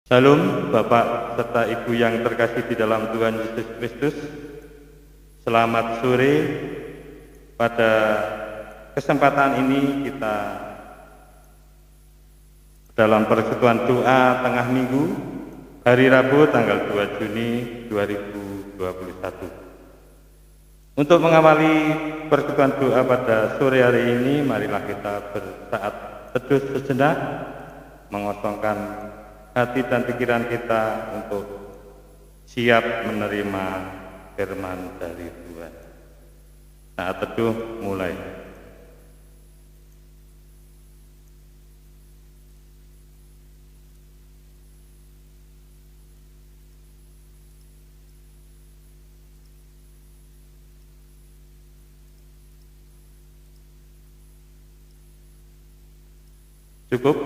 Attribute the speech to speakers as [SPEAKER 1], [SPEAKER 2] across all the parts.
[SPEAKER 1] Shalom Bapak serta Ibu yang terkasih di dalam Tuhan Yesus Kristus. Selamat sore. Pada kesempatan ini kita dalam persekutuan doa tengah minggu hari Rabu tanggal 2 Juni 2021. Untuk mengawali persekutuan doa pada sore hari ini, marilah kita bersaat teduh sejenak, mengosongkan hati dan pikiran kita untuk siap menerima firman dari Tuhan. Saat teduh mulai. Cukup?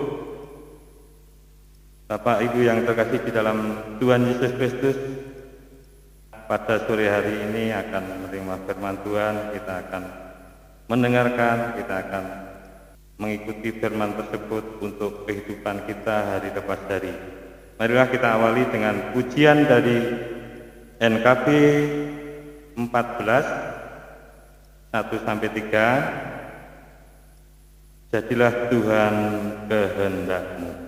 [SPEAKER 1] Bapak Ibu yang terkasih di dalam Tuhan Yesus Kristus, pada sore hari ini akan menerima firman Tuhan. Kita akan mendengarkan, kita akan mengikuti firman tersebut untuk kehidupan kita hari lepas hari. Marilah kita awali dengan pujian dari NKB 14 1-3. Jadilah Tuhan kehendak-Mu.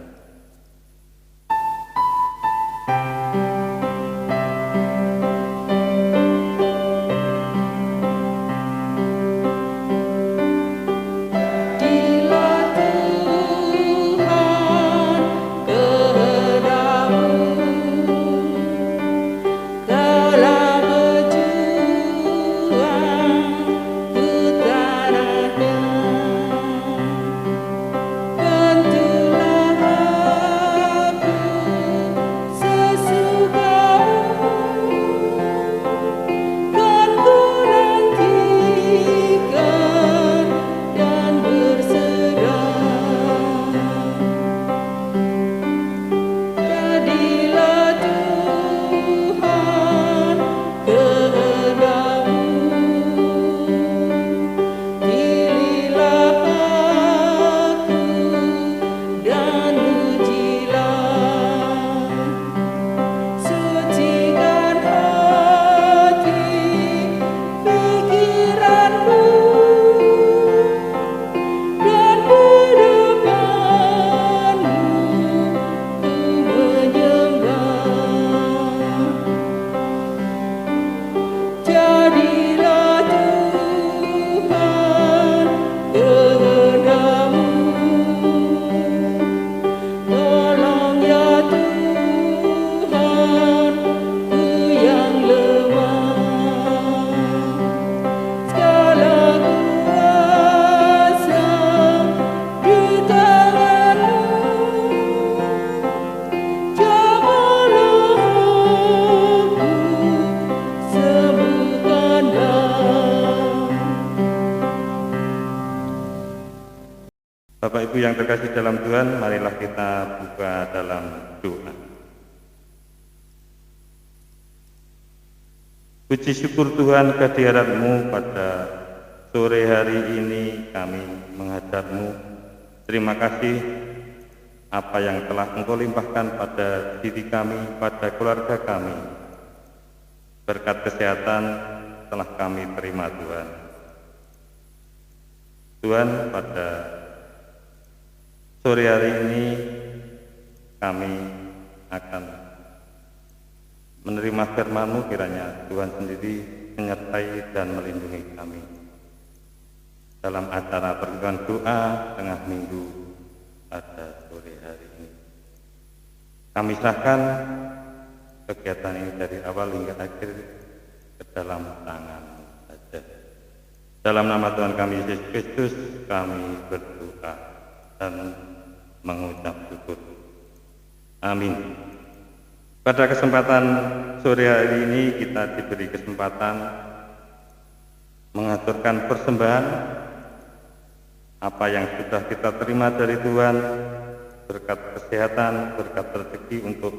[SPEAKER 1] Bapak Ibu yang terkasih dalam Tuhan, marilah kita buka dalam doa. Puji syukur Tuhan kehadirat-Mu pada sore hari ini kami menghadap-Mu. Terima kasih apa yang telah Engkau limpahkan pada diri kami, pada keluarga kami. Berkat kesehatan telah kami terima Tuhan. Tuhan, pada sore hari ini kami akan menerima firman-Mu, kiranya Tuhan sendiri menyertai dan melindungi kami dalam acara persekutuan doa tengah minggu pada sore hari ini. Kami serahkan kegiatan ini dari awal hingga akhir ke dalam tangan-Mu saja. Dalam nama Tuhan kami Yesus Kristus kami berdoa dan mengucap syukur. Amin. Pada kesempatan sore hari ini kita diberi kesempatan mengaturkan persembahan apa yang sudah kita terima dari Tuhan, berkat kesehatan, berkat rezeki untuk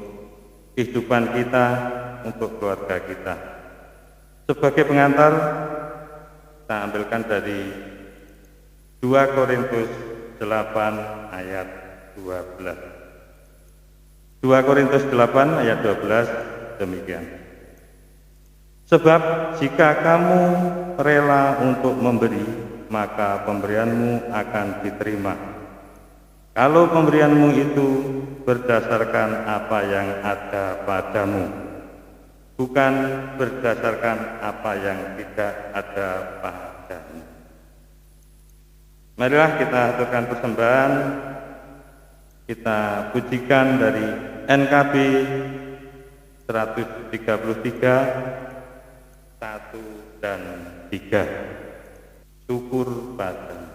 [SPEAKER 1] kehidupan kita, untuk keluarga kita. Sebagai pengantar, kita ambilkan dari 2 Korintus 8 ayat 12. 2 2 Korintus 8 ayat 12 demikian. Sebab jika kamu rela untuk memberi, maka pemberianmu akan diterima. Kalau pemberianmu itu berdasarkan apa yang ada padamu, bukan berdasarkan apa yang tidak ada padamu. Marilah kita aturkan persembahan, kita pujikan dari NKB 133 1 dan 3. Syukur padamu.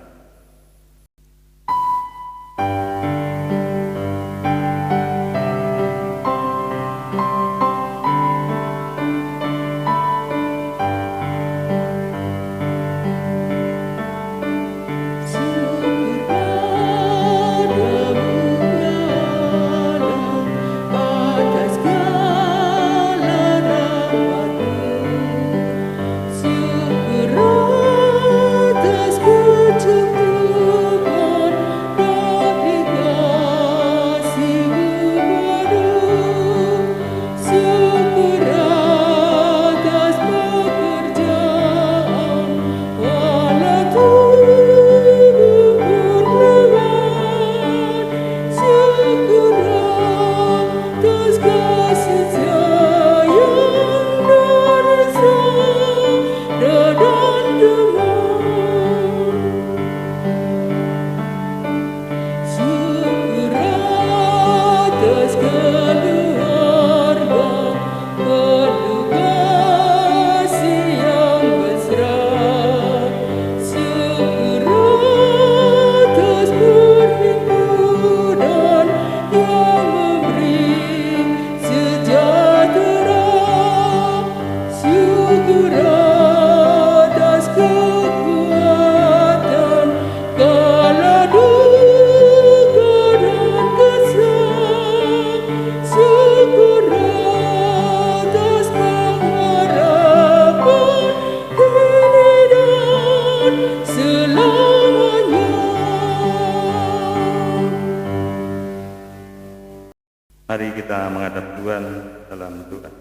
[SPEAKER 1] Mari kita menghadap Tuhan dalam doa.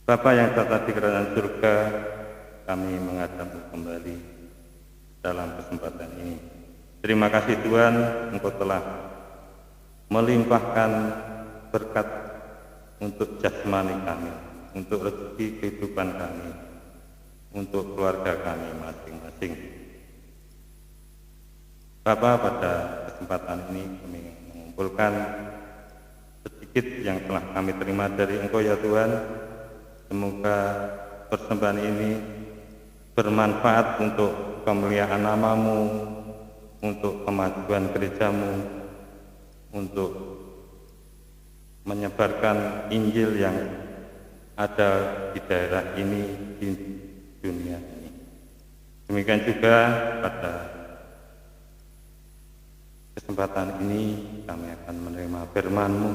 [SPEAKER 1] Bapa yang tata di kerajaan surga, kami menghadap-Mu kembali dalam kesempatan ini. Terima kasih Tuhan, Engkau telah melimpahkan berkat untuk jasmani kami, untuk rezeki kehidupan kami, untuk keluarga kami masing-masing. Bapa, pada kesempatan ini kami mengumpulkan sedikit yang telah kami terima dari Engkau ya Tuhan. Semoga persembahan ini bermanfaat untuk kemuliaan nama-Mu, untuk kemajuan gereja-Mu, untuk menyebarkan Injil yang ada di daerah ini, di dunia ini. Demikian juga pada kesempatan ini kami akan menerima firman-Mu.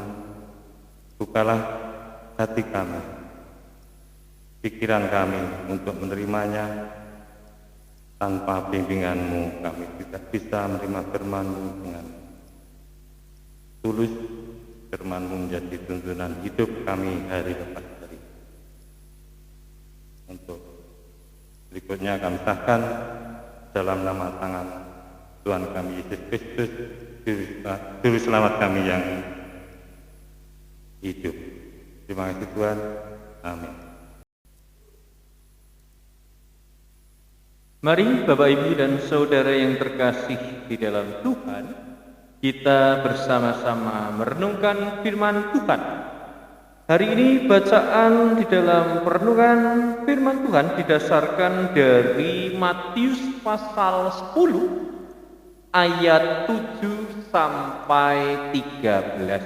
[SPEAKER 1] Bukalah hati kami, pikiran kami untuk menerimanya. Tanpa bimbingan-Mu kami tidak bisa menerima firman-Mu dengan tulus. Firman-Mu menjadi tuntunan hidup kami hari lepas hari. Untuk berikutnya kami sahkan dalam nama tangan Tuhan kami Yesus Kristus, Juru Selamat kami yang hidup. Terima kasih Tuhan. Amin.
[SPEAKER 2] Mari Bapak Ibu dan Saudara yang terkasih di dalam Tuhan, kita bersama-sama merenungkan firman Tuhan. Hari ini bacaan di dalam perenungan firman Tuhan didasarkan dari Matius pasal 10 ayat 7 sampai 13.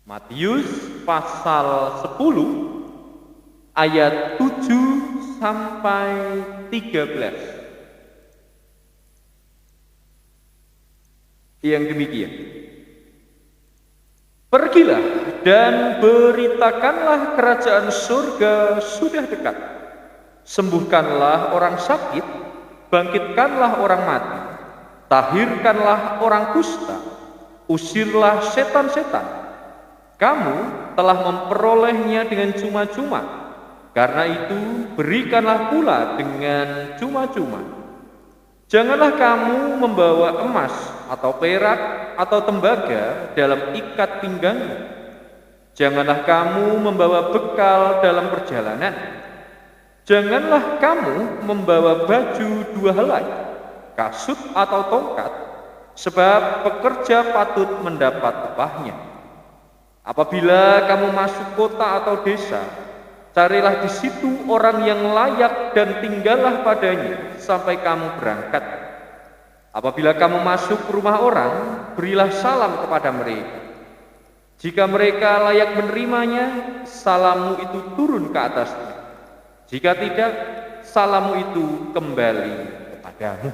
[SPEAKER 2] Matius pasal 10 ayat 7 sampai 13. Yang demikian. Pergilah dan beritakanlah kerajaan surga sudah dekat. Sembuhkanlah orang sakit, bangkitkanlah orang mati, tahirkanlah orang kusta, usirlah setan-setan. Kamu telah memperolehnya dengan cuma-cuma, karena itu berikanlah pula dengan cuma-cuma. Janganlah kamu membawa emas atau perak atau tembaga dalam ikat pinggangmu. Janganlah kamu membawa bekal dalam perjalanan. Janganlah kamu membawa baju dua helai, kasut atau tongkat, sebab pekerja patut mendapat upahnya. Apabila kamu masuk kota atau desa, carilah di situ orang yang layak dan tinggallah padanya sampai kamu berangkat. Apabila kamu masuk rumah orang, berilah salam kepada mereka. Jika mereka layak menerimanya, salammu itu turun ke atasnya. Jika tidak, salammu itu kembali kepadamu.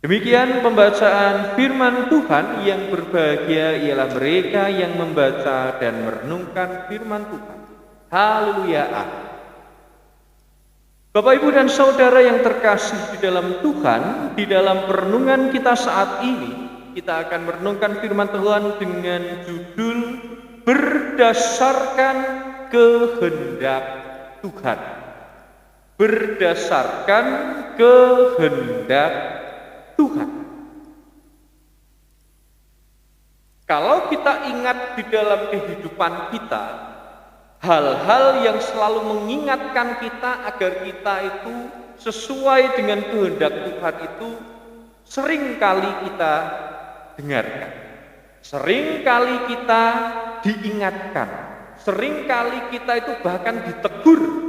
[SPEAKER 2] Demikian pembacaan firman Tuhan. Yang berbahagia ialah mereka yang membaca dan merenungkan firman Tuhan. Haleluya. Bapak, Ibu, dan Saudara yang terkasih di dalam Tuhan, di dalam perenungan kita saat ini, kita akan merenungkan firman Tuhan dengan judul Berdasarkan Kehendak Tuhan. Berdasarkan kehendak Tuhan. Kalau kita ingat di dalam kehidupan kita, hal-hal yang selalu mengingatkan kita agar kita itu sesuai dengan kehendak Tuhan itu sering kali kita dengarkan, sering kali kita diingatkan, sering kali kita itu bahkan ditegur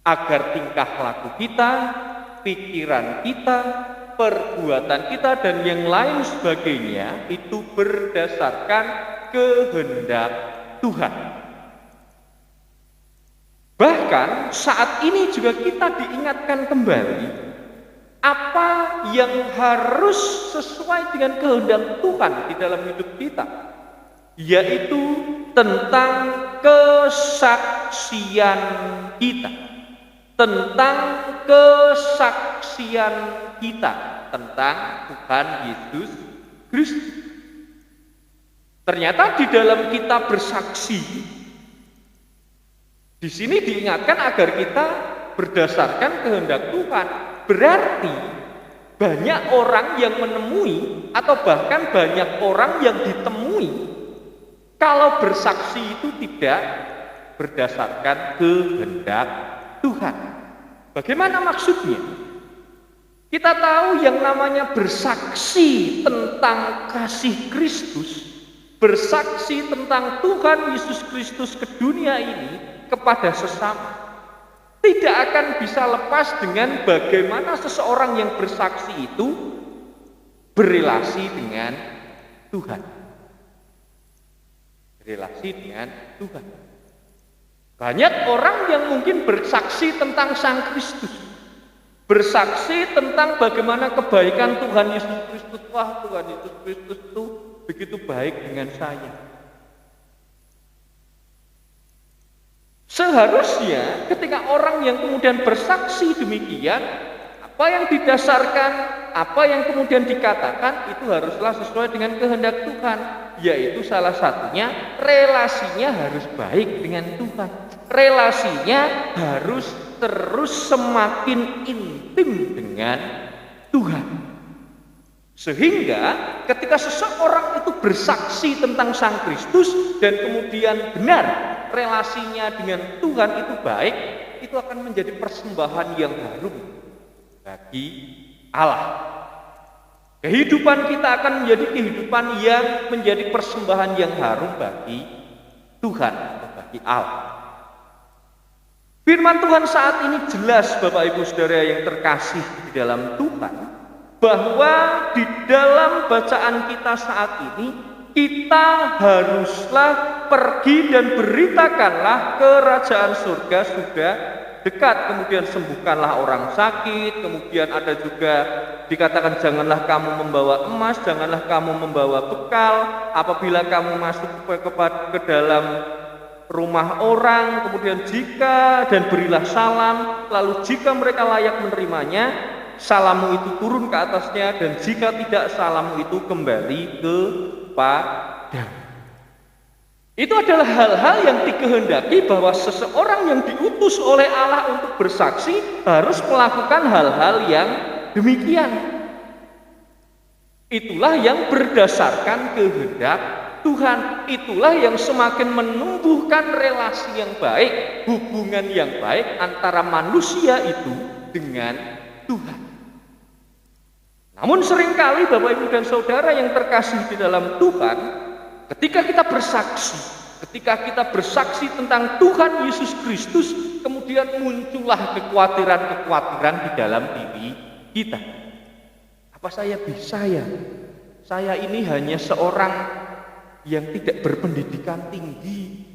[SPEAKER 2] agar tingkah laku kita, pikiran kita, perbuatan kita, dan yang lain sebagainya itu berdasarkan kehendak Tuhan. Bahkan saat ini juga kita diingatkan kembali apa yang harus sesuai dengan kehendak Tuhan di dalam hidup kita, yaitu tentang kesaksian kita. Tentang kesaksian kita tentang Tuhan Yesus Kristus. Ternyata di dalam kita bersaksi, di sini diingatkan agar kita berdasarkan kehendak Tuhan. Berarti banyak orang yang menemui atau bahkan banyak orang yang ditemui kalau bersaksi itu tidak berdasarkan kehendak Tuhan. Bagaimana maksudnya? Kita tahu yang namanya bersaksi tentang kasih Kristus, bersaksi tentang Tuhan Yesus Kristus ke dunia ini kepada sesama, tidak akan bisa lepas dengan bagaimana seseorang yang bersaksi itu berelasi dengan Tuhan. Berelasi dengan Tuhan. Banyak orang yang mungkin bersaksi tentang Sang Kristus, bersaksi tentang bagaimana kebaikan Tuhan Yesus Kristus. Wah, Tuhan Yesus Kristus itu begitu baik dengan saya. Seharusnya ketika orang yang kemudian bersaksi demikian, apa yang didasarkan, apa yang kemudian dikatakan itu haruslah sesuai dengan kehendak Tuhan, yaitu salah satunya relasinya harus baik dengan Tuhan. Relasinya harus terus semakin intim dengan Tuhan. Sehingga ketika seseorang itu bersaksi tentang Sang Kristus dan kemudian benar relasinya dengan Tuhan itu baik, itu akan menjadi persembahan yang harum bagi Allah. Kehidupan kita akan menjadi kehidupan yang menjadi persembahan yang harum bagi Tuhan atau bagi Allah. Firman Tuhan saat ini jelas, Bapak Ibu Saudara yang terkasih di dalam Tuhan, bahwa di dalam bacaan kita saat ini kita haruslah pergi dan beritakanlah kerajaan surga sudah dekat. Kemudian sembuhkanlah orang sakit. Kemudian ada juga dikatakan janganlah kamu membawa emas, janganlah kamu membawa bekal apabila kamu masuk ke dalam rumah orang. Kemudian jika dan berilah salam, lalu jika mereka layak menerimanya, salammu itu turun ke atasnya, dan jika tidak, salammu itu kembali kepada. Itu adalah hal-hal yang dikehendaki bahwa seseorang yang diutus oleh Allah untuk bersaksi harus melakukan hal-hal yang demikian. Itulah yang berdasarkan kehendak Tuhan. Itulah yang semakin menumbuhkan relasi yang baik, hubungan yang baik antara manusia itu dengan Tuhan. Namun seringkali Bapak Ibu dan Saudara yang terkasih di dalam Tuhan, ketika kita bersaksi tentang Tuhan Yesus Kristus, kemudian muncullah kekhawatiran-kekhawatiran di dalam diri kita. Apa saya bisa ya? Saya ini hanya seorang yang tidak berpendidikan tinggi.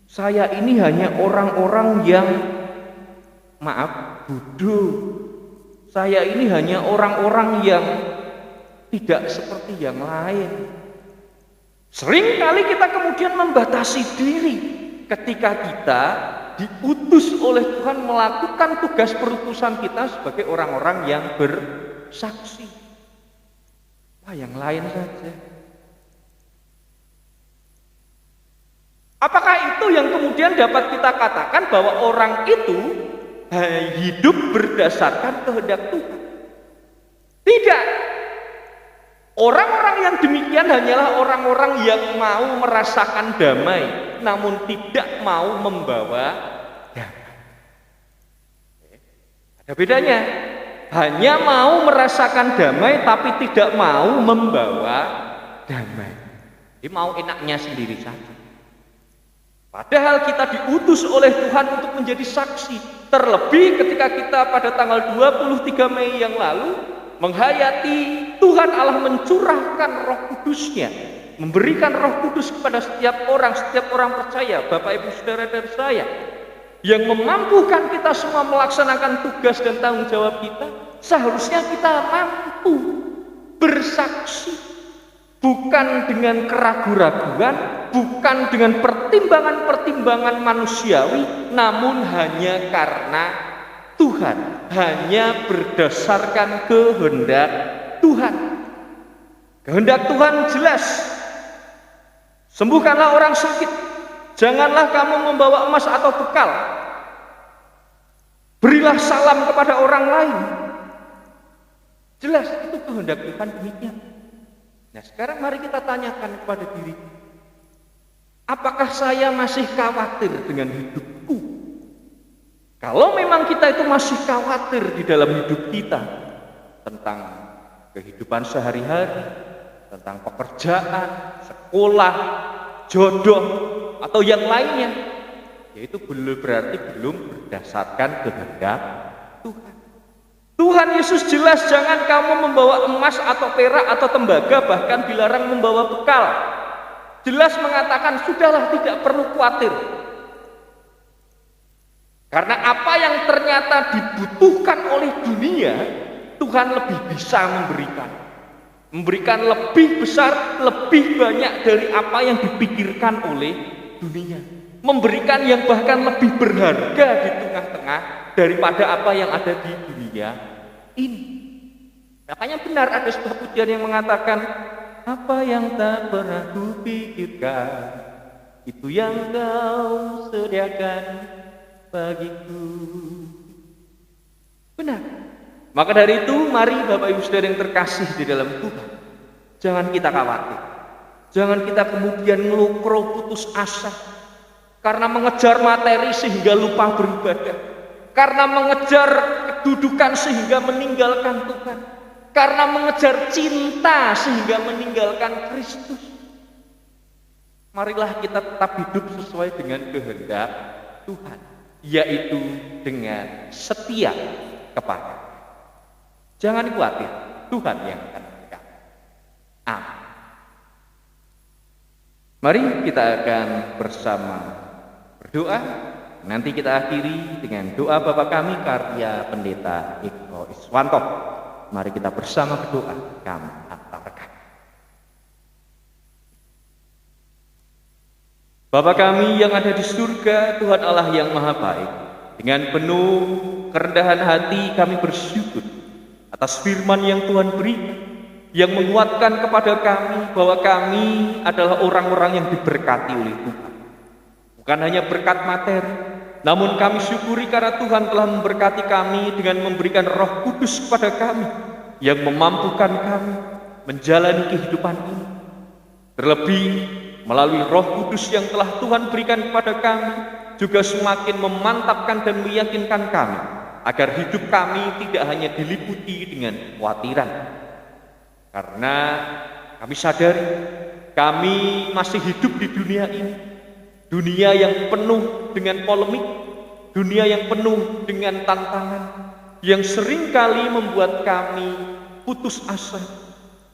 [SPEAKER 2] Saya ini hanya orang-orang yang bodoh. Saya ini hanya orang-orang yang tidak seperti yang lain. Sering kali kita kemudian membatasi diri ketika kita diutus oleh Tuhan melakukan tugas perutusan kita sebagai orang-orang yang bersaksi. Wah, yang lain saja. Apakah itu yang kemudian dapat kita katakan bahwa orang itu hidup berdasarkan kehendak Tuhan? Tidak. Orang-orang yang demikian hanyalah orang-orang yang mau merasakan damai, namun tidak mau membawa damai. Ada bedanya. Hanya mau merasakan damai, tapi tidak mau membawa damai. Jadi mau enaknya sendiri saja. Padahal kita diutus oleh Tuhan untuk menjadi saksi. Terlebih ketika kita pada tanggal 23 Mei yang lalu menghayati Tuhan Allah mencurahkan Roh Kudus-Nya, memberikan Roh Kudus kepada setiap orang percaya, Bapak Ibu Saudara dan saya, yang memampukan kita semua melaksanakan tugas dan tanggung jawab kita. Seharusnya kita mampu bersaksi, bukan dengan keraguan-raguan, bukan dengan pertimbangan-pertimbangan manusiawi, namun hanya karena Tuhan, hanya berdasarkan kehendak Tuhan. Kehendak Tuhan jelas. Sembuhkanlah orang sakit. Janganlah kamu membawa emas atau bekal. Berilah salam kepada orang lain. Jelas, itu kehendak Tuhan demikian. Nah, sekarang mari kita tanyakan kepada diri. Apakah saya masih khawatir dengan hidupku? Kalau memang kita itu masih khawatir di dalam hidup kita tentang kehidupan sehari-hari, tentang pekerjaan, sekolah, jodoh, atau yang lainnya, yaitu berarti belum berdasarkan kehendak Tuhan. Tuhan Yesus jelas, jangan kamu membawa emas atau perak atau tembaga, bahkan dilarang membawa bekal. Jelas mengatakan, sudahlah, tidak perlu khawatir. Karena apa yang ternyata dibutuhkan oleh dunia, Tuhan lebih bisa memberikan. Memberikan lebih besar, lebih banyak dari apa yang dipikirkan oleh dunia. Memberikan yang bahkan lebih berharga di tengah-tengah daripada apa yang ada di dunia ini. Makanya benar ada sebuah pujian yang mengatakan, apa yang tak pernah kupikirkan, itu yang Kau sediakan bagiku. Benar. Maka dari itu, mari Bapak Ibu Saudara yang terkasih di dalam Tuhan, jangan kita khawatir. Jangan kita kemudian ngelukro putus asa karena mengejar materi sehingga lupa beribadah, karena mengejar kedudukan sehingga meninggalkan Tuhan, karena mengejar cinta sehingga meninggalkan Kristus. Marilah kita tetap hidup sesuai dengan kehendak Tuhan, yaitu dengan setia kepada. Jangan khawatir, Tuhan yang akan berkata. Amin. Mari kita akan bersama berdoa. Nanti kita akhiri dengan doa Bapa kami karya Pendeta Eko Iswanto. Mari kita bersama berdoa. Kami antarkan. Bapa kami yang ada di surga, Tuhan Allah yang maha baik, dengan penuh kerendahan hati kami bersyukur atas firman yang Tuhan berikan, yang menguatkan kepada kami bahwa kami adalah orang-orang yang diberkati oleh Tuhan. Bukan hanya berkat materi, namun kami syukuri karena Tuhan telah memberkati kami dengan memberikan Roh Kudus kepada kami, yang memampukan kami menjalani kehidupan ini. Terlebih melalui Roh Kudus yang telah Tuhan berikan kepada kami, juga semakin memantapkan dan meyakinkan kami agar hidup kami tidak hanya diliputi dengan kekhawatiran. Karena kami sadari kami masih hidup di dunia ini, dunia yang penuh dengan polemik, dunia yang penuh dengan tantangan, yang seringkali membuat kami putus asa,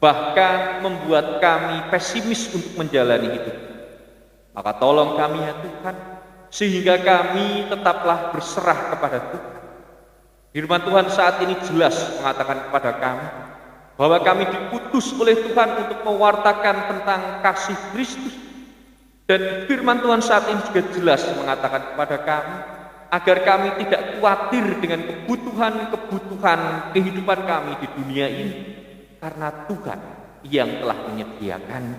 [SPEAKER 2] bahkan membuat kami pesimis untuk menjalani hidup. Maka tolong kami ya Tuhan, sehingga kami tetaplah berserah kepada Tuhan. Firman Tuhan saat ini jelas mengatakan kepada kami bahwa kami diutus oleh Tuhan untuk mewartakan tentang kasih Kristus. Dan firman Tuhan saat ini juga jelas mengatakan kepada kami agar kami tidak khawatir dengan kebutuhan kehidupan kami di dunia ini, karena Tuhan yang telah menyediakan.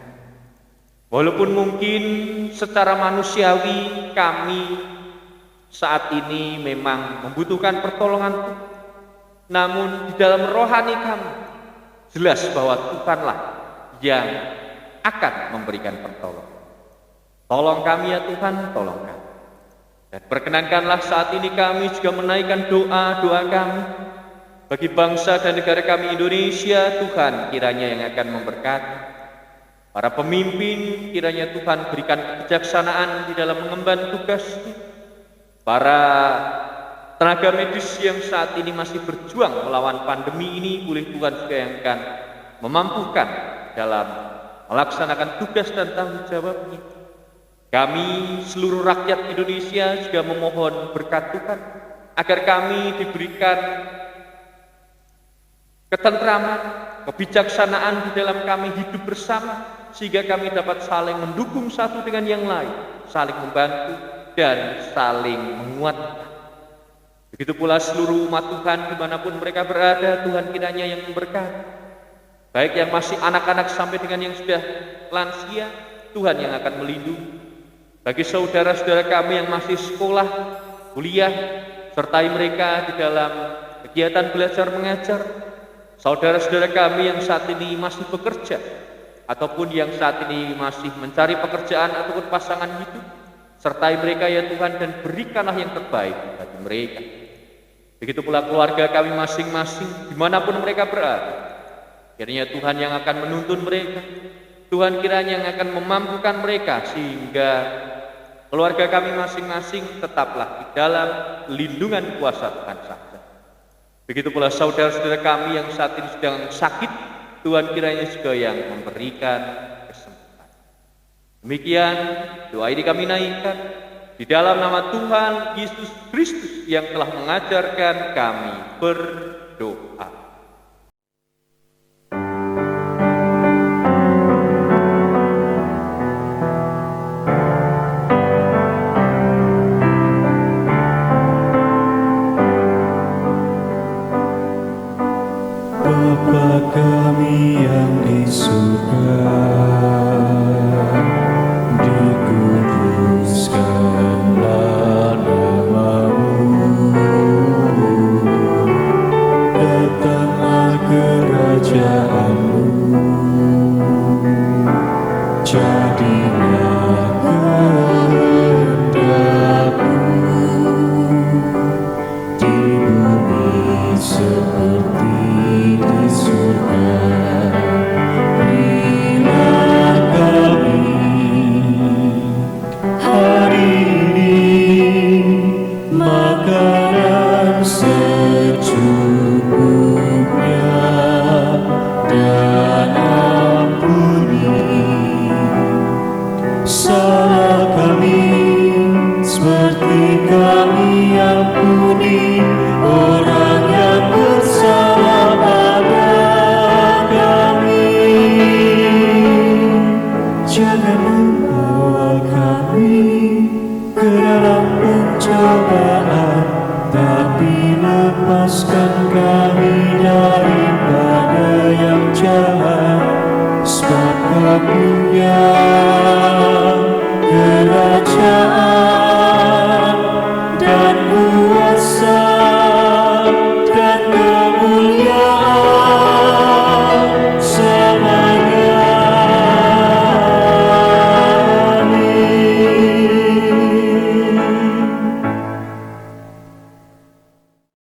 [SPEAKER 2] Walaupun mungkin secara manusiawi kami saat ini memang membutuhkan pertolongan Tuhan, namun di dalam rohani kami jelas bahwa Tuhanlah yang akan memberikan pertolongan. Tolong kami ya Tuhan, tolong kami. Dan perkenankanlah saat ini kami juga menaikkan doa-doa kami bagi bangsa dan negara kami Indonesia. Tuhan kiranya yang akan memberkati para pemimpin, kiranya Tuhan berikan kebijaksanaan di dalam mengemban tugasnya. Para tenaga medis yang saat ini masih berjuang melawan pandemi ini, boleh Tuhan juga yang akan memampukan dalam melaksanakan tugas dan tanggung jawabnya. Kami seluruh rakyat Indonesia juga memohon berkat Tuhan agar kami diberikan ketentraman, kebijaksanaan di dalam kami hidup bersama, sehingga kami dapat saling mendukung satu dengan yang lain, saling membantu dan saling menguatkan. Begitu pula seluruh umat Tuhan dimanapun mereka berada, Tuhan kiranya yang memberkati, baik yang masih anak-anak sampai dengan yang sudah lansia, Tuhan yang akan melindungi. Bagi saudara-saudara kami yang masih sekolah, kuliah, sertai mereka di dalam kegiatan belajar mengajar. Saudara-saudara kami yang saat ini masih bekerja, ataupun yang saat ini masih mencari pekerjaan ataupun pasangan hidup, sertai mereka ya Tuhan, dan berikanlah yang terbaik bagi mereka. Begitu pula keluarga kami masing-masing dimanapun mereka berada, kiranya Tuhan yang akan menuntun mereka, Tuhan kiranya yang akan memampukan mereka, sehingga keluarga kami masing-masing tetaplah di dalam lindungan kuasa Tuhan saja. Begitu pula saudara-saudara kami yang saat ini sedang sakit, Tuhan kiranya juga yang memberikan kesembuhan. Demikian doa ini kami naikkan di dalam nama Tuhan Yesus Kristus yang telah mengajarkan kami berdoa.
[SPEAKER 3] Bapa kami yang di surga, dikuduskanlah nama-Mu, datanglah kerajaan-Mu, jadilah kehendak-Mu di bumi seperti di surga. Berilah kami hari ini makanan secukupnya, dan ampuni salah kami seperti kami ampuni orang yang bersalah pada kami. Jangan membawa kami ke dalam pencobaan,